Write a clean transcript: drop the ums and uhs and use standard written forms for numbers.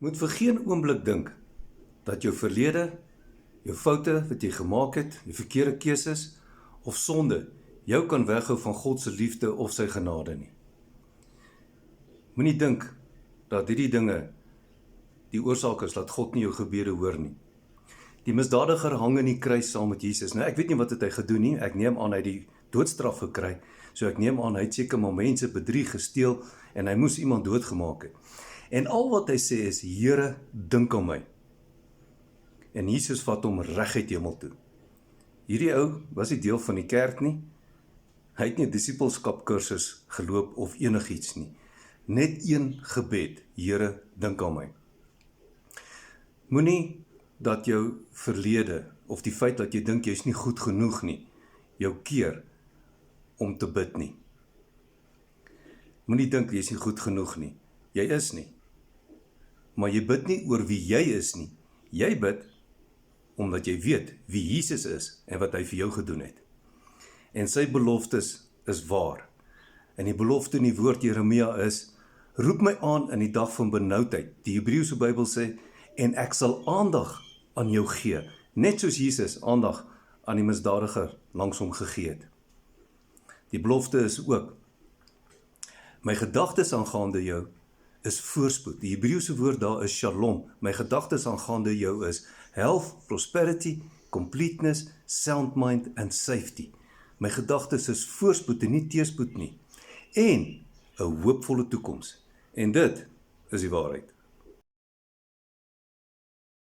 Moet vir geen oomblik dink dat jou verlede, jou foute wat jy gemaak het, jou verkeerde keuses of sonde jou kan weghou van God se liefde of sy genade nie. Moenie dink dat hierdie dinge die oorsaak is dat God nie jou gebede hoor nie. Die misdadiger hang in die kruis saam met Jesus. Nou, ek weet nie wat het hy gedoen nie. Ek neem aan hy het die doodstraf gekry. So ek neem aan hy het seker maar mense bedrieg, gesteel en hy moes iemand doodgemaak het. En al wat hy sê is, Here, dink aan my. En Jesus vat hom reguit hemel toe. Hierdie ou was nie deel van die kerk nie. Hy het nie 'n disipelskap kursus geloop of enigiets nie. Net een gebed, Here, dink aan my. Moenie dat jou verlede of die feit dat jy dink jy is nie goed genoeg nie, jou keer om te bid nie. Moenie dink jy is nie goed genoeg nie. Jy is nie. Maar jy bid nie oor wie jy is nie. Jy bid omdat jy weet wie Jesus is en wat hy vir jou gedoen het. En sy beloftes is waar. En die belofte in die woord Jeremia is, roep my aan in die dag van benoudheid. Die Hebreëse Bybel sê, en ek sal aandag aan jou gee, net soos Jesus aandag aan die misdadiger langs hom gegee het. Die belofte is ook, my gedagtes aangaande jou is voorspoed. Die Hebreëse woord daar is shalom. My gedagtes aangaande jou is health, prosperity, completeness, sound mind and safety. My gedagtes is voorspoed en nie teëspoed nie. En 'n hoopvolle toekoms. En dit is die waarheid.